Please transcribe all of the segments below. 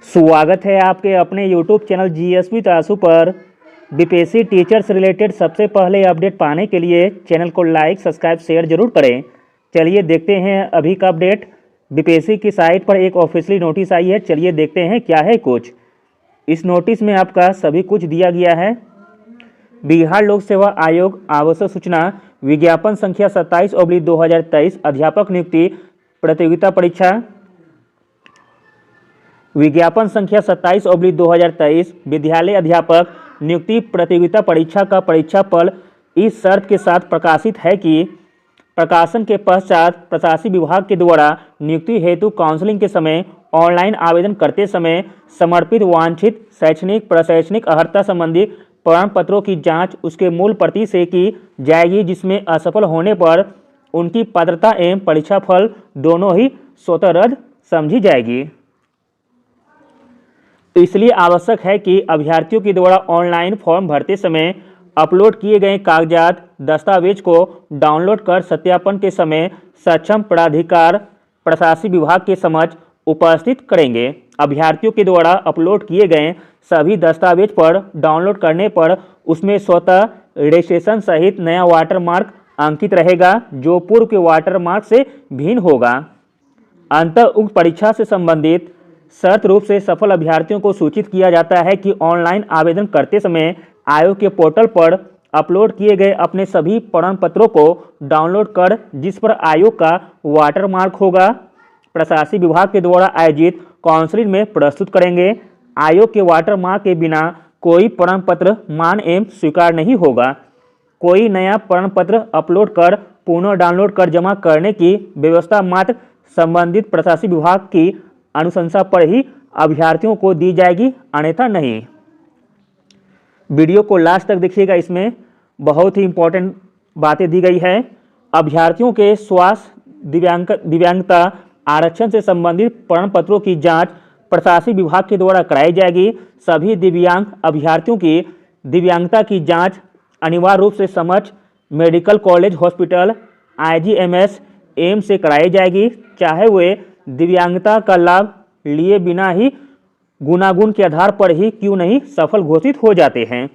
स्वागत है आपके अपने YouTube चैनल जीएसपी तासु पर। बीपीएससी टीचर से रिलेटेड सबसे पहले अपडेट पाने के लिए चैनल को लाइक, सब्सक्राइब, शेयर जरूर करें। चलिए देखते हैं अभी का अपडेट। बीपीएससी की साइट पर एक ऑफिशियली नोटिस आई है, चलिए देखते हैं क्या है कुछ। इस नोटिस में आपका सभी कुछ दिया गया है। बिहार लोक सेवा आयोग आवश्यक सूचना विज्ञापन संख्या 27/2023 अध्यापक नियुक्ति प्रतियोगिता परीक्षा। विज्ञापन संख्या 27/2023 विद्यालय अध्यापक नियुक्ति प्रतियोगिता परीक्षा का परीक्षा फल इस शर्त के साथ प्रकाशित है कि प्रकाशन के पश्चात प्रशासनिक विभाग के द्वारा नियुक्ति हेतु काउंसलिंग के समय ऑनलाइन आवेदन करते समय समर्पित वांछित शैक्षणिक प्रशैक्षणिक अर्हता संबंधी प्रमाण पत्रों की जांच उसके मूल प्रति से की जाएगी, जिसमें असफल होने पर उनकी पात्रता एवं परीक्षा फल दोनों ही स्वतः रद्द समझी जाएगी। इसलिए आवश्यक है कि अभ्यर्थियों के द्वारा ऑनलाइन फॉर्म भरते समय अपलोड किए गए कागजात दस्तावेज को डाउनलोड कर सत्यापन के समय सक्षम प्राधिकार प्रशासनिक विभाग के समक्ष उपस्थित करेंगे। अभ्यर्थियों के द्वारा अपलोड किए गए सभी दस्तावेज पर डाउनलोड करने पर उसमें स्वतः रजिस्ट्रेशन सहित नया वाटरमार्क अंकित रहेगा, जो पूर्व के वाटरमार्क से भिन्न होगा। अंततः उक्त परीक्षा से संबंधित शर्त रूप से सफल अभ्यर्थियों को सूचित किया जाता है कि ऑनलाइन आवेदन करते समय आयोग के पोर्टल पर अपलोड किए गए अपने सभी प्रमाण पत्रों को डाउनलोड कर जिस पर आयोग का वाटरमार्क होगा, प्रशासनिक विभाग के द्वारा आयोजित काउंसलिंग में प्रस्तुत करेंगे। आयोग के वाटरमार्क के बिना कोई प्रमाण पत्र मान्य एवं स्वीकार नहीं होगा। कोई नया प्रमाण पत्र अपलोड कर पुनः डाउनलोड कर जमा करने की व्यवस्था मात्र संबंधित प्रशासनिक विभाग की अनुशंसा पर ही अभ्यर्थियों को दी जाएगी, अन्यथा नहीं। वीडियो को लास्ट तक देखिएगा, इसमें बहुत ही इंपॉर्टेंट बातें दी गई है। अभ्यर्थियों के स्वास्थ्य, दिव्यांगता आरक्षण से संबंधित प्रमाण पत्रों की जांच प्रशासनिक विभाग के द्वारा कराई जाएगी। सभी दिव्यांग अभ्यर्थियों की दिव्यांगता की जांच अनिवार्य रूप से समक्ष medical college hospital IGMS AIIMS से कराई जाएगी, चाहे वे दिव्यांगता का लाभ लिए बिना ही गुणागुण के आधार पर ही क्यों नहीं सफल घोषित हो जाते हैं।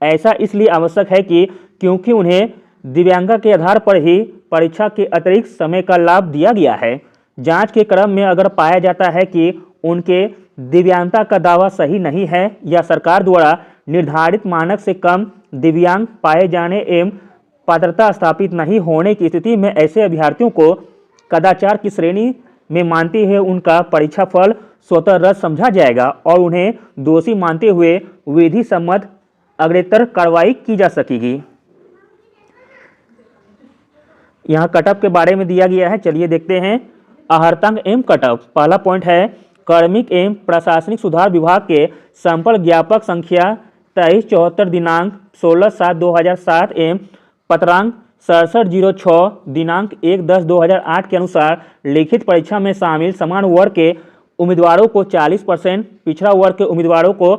ऐसा इसलिए आवश्यक है कि क्योंकि उन्हें दिव्यांगता के आधार पर ही परीक्षा के अतिरिक्त समय का लाभ दिया गया है। जांच के क्रम में अगर पाया जाता है कि उनके दिव्यांगता का दावा सही नहीं है या सरकार द्वारा निर्धारित मानक से कम दिव्यांग पाए जाने एवं पात्रता स्थापित नहीं होने की स्थिति में ऐसे अभ्यर्थियों को कदाचार की श्रेणी में मानते हुए उनका परीक्षा फल स्वतः रद्द समझा जाएगा और उन्हें दोषी मानते हुए विधि सम्मत अग्रेतर कार्रवाई की जा सकेगी। यहाँ कटअप के बारे में दिया गया है, चलिए देखते हैं। अर्हतांक एवं कटअप। पहला पॉइंट है कार्मिक एवं प्रशासनिक सुधार विभाग के संपर्क ज्ञापक संख्या 2374 दिनांक 16/7/2007 एवं पत्रांक 6706 दिनांक 1/10/2008 के अनुसार लिखित परीक्षा में शामिल समान वर्ग के उम्मीदवारों को 40%, पिछड़ा वर्ग के उम्मीदवारों को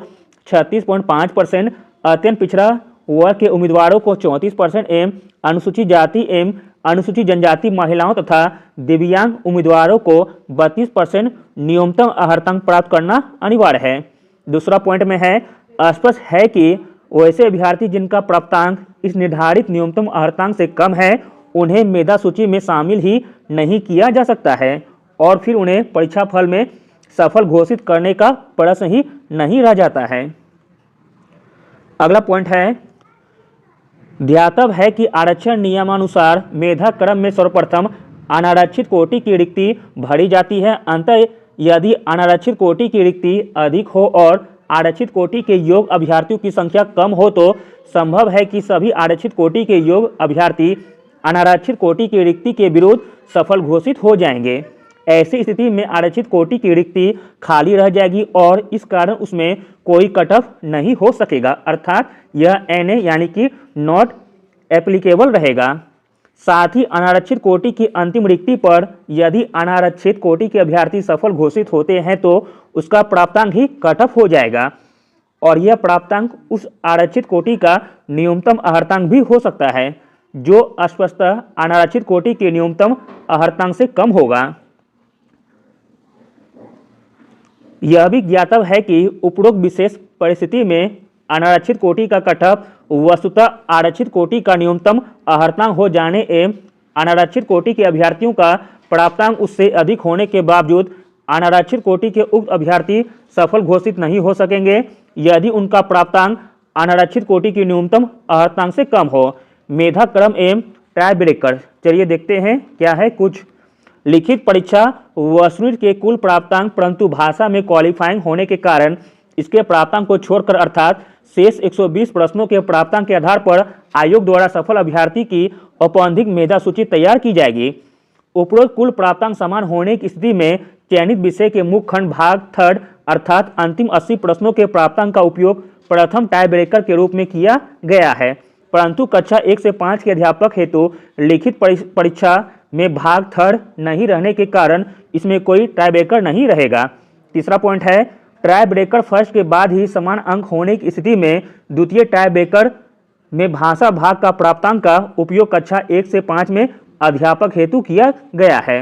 36.5%, अत्यंत पिछड़ा वर्ग के उम्मीदवारों को 34% एवं अनुसूचित जाति एवं अनुसूचित जनजाति महिलाओं तथा दिव्यांग उम्मीदवारों को 32% न्यूनतम अर्हतांक प्राप्त करना अनिवार्य है। दूसरा पॉइंट में है स्पष्ट है कि वैसे अभ्यर्थी जिनका प्राप्तांक इस निर्धारित न्यूनतम अर्हतांक से कम है उन्हें मेधा सूची में शामिल ही नहीं किया जा सकता है और फिर उन्हें परीक्षा फल में सफल घोषित करने का प्रश्न ही नहीं रह जाता है। अगला पॉइंट है ध्यातव्य है कि आरक्षण नियमानुसार मेधा क्रम में सर्वप्रथम अनारक्षित कोटि की रिक्ति भरी जाती है। अंतः यदि अनारक्षित कोटि की रिक्ति अधिक हो और आरक्षित कोटि के योग्य अभ्यर्थियों की संख्या कम हो तो संभव है कि सभी आरक्षित कोटि के योग्य अभ्यर्थी अनारक्षित कोटि की रिक्ति के विरुद्ध सफल घोषित हो जाएंगे। ऐसी स्थिति में आरक्षित कोटि की रिक्ति खाली रह जाएगी और इस कारण उसमें कोई कटअप नहीं हो सकेगा, अर्थात यह NA यानी कि नॉट एप्लीकेबल रहेगा। साथ ही अनारक्षित कोटि की अंतिम रिक्ति पर यदि अनारक्षित कोटि के अभ्यर्थी सफल घोषित होते हैं तो उसका प्राप्तांक ही कटअप हो जाएगा और यह प्राप्तांक उस आरक्षित कोटि का न्यूनतम अर्हतांक भी हो सकता है जो स्पष्टतः अनारक्षित कोटि के न्यूनतम अर्हतांक से कम होगा। यह भी ज्ञातव्य है कि उपरोक्त विशेष परिस्थिति में अनारक्षित कोटि का कटअप वस्तुतः आरक्षित कोटि का न्यूनतम अर्हतांक हो जाने एवं अनारक्षित कोटि के अभ्यर्थियों का प्राप्तांक उससे अधिक होने के बावजूद अनारक्षित कोटि के उक्त अभ्यर्थी सफल घोषित नहीं हो सकेंगे यदि उनका प्राप्तांक अनारक्षित कोटि की न्यूनतम अर्हतांक से कम हो। मेधा क्रम एवं टाई ब्रेकर, चलिए देखते हैं क्या है कुछ। लिखित परीक्षा वस्तुनिष्ठ के कुल प्राप्तांक परंतु भाषा में क्वालिफाइंग होने के कारण इसके प्राप्तांक को छोड़कर अर्थात शेष 120 प्रश्नों के प्राप्तांक के आधार पर आयोग द्वारा सफल अभ्यर्थी की औपबंधिक मेधा सूची तैयार की जाएगी। उपरोक्त कुल प्राप्तांक समान होने की स्थिति में चयनित विषय के मुख्य खंड भाग थर्ड अर्थात अंतिम 80 प्रश्नों के प्राप्तांक का उपयोग प्रथम टाई ब्रेकर के रूप में किया गया है, परंतु कक्षा 1 से 5 के अध्यापक हेतु लिखित परीक्षा में भाग थर्ड नहीं रहने के कारण इसमें कोई टाई ब्रेकर नहीं रहेगा। तीसरा पॉइंट है टाई ब्रेकर फर्स्ट के बाद ही समान अंक होने की स्थिति में द्वितीय टाई ब्रेकर में भाषा भाग का प्राप्तांक का उपयोग कक्षा 1 से 5 में अध्यापक हेतु किया गया है।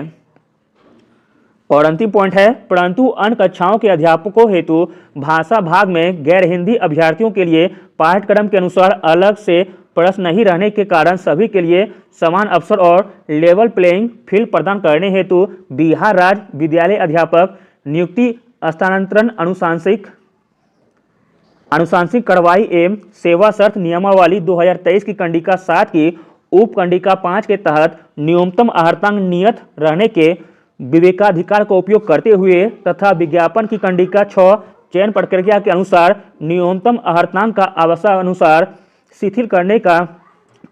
और अंतिम पॉइंट है परंतु अन्य कक्षाओं के अध्यापकों हेतु भाषा भाग में गैर हिंदी अभ्यर्थियों के लिए पाठ्यक्रम के अनुसार अलग से प्रश्न नहीं रहने के कारण सभी के लिए समान अवसर और लेवल प्लेइंग फील्ड प्रदान करने हेतु बिहार राज्य विद्यालय अध्यापक नियुक्ति स्थानांतरण अनुशांसिक कार्रवाई एवं सेवा शर्त नियमावली 2023 की कंडिका 7 की उप कंडिका 5 के तहत न्यूनतम अर्हतांक नियत रहने के विवेकाधिकार का उपयोग करते हुए तथा विज्ञापन की कंडिका 6 चयन प्रक्रिया के अनुसार न्यूनतम अर्हतांक का आवश्यकतानुसार शिथिल करने का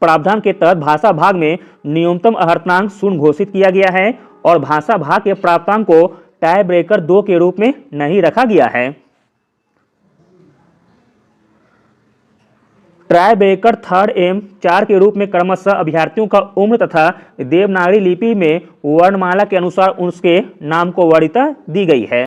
प्रावधान के तहत भाषा भाग में न्यूनतम अर्हतांक 0 घोषित किया गया है और भाषा भाग के प्राप्तांक को टाई ब्रेकर 2 के रूप में नहीं रखा गया है। टाई ब्रेकर 3 एवं 4 के रूप में क्रमशः अभ्यर्थियों का उम्र तथा देवनागरी लिपि में वर्णमाला के अनुसार उसके नाम को वरीयता दी गई है।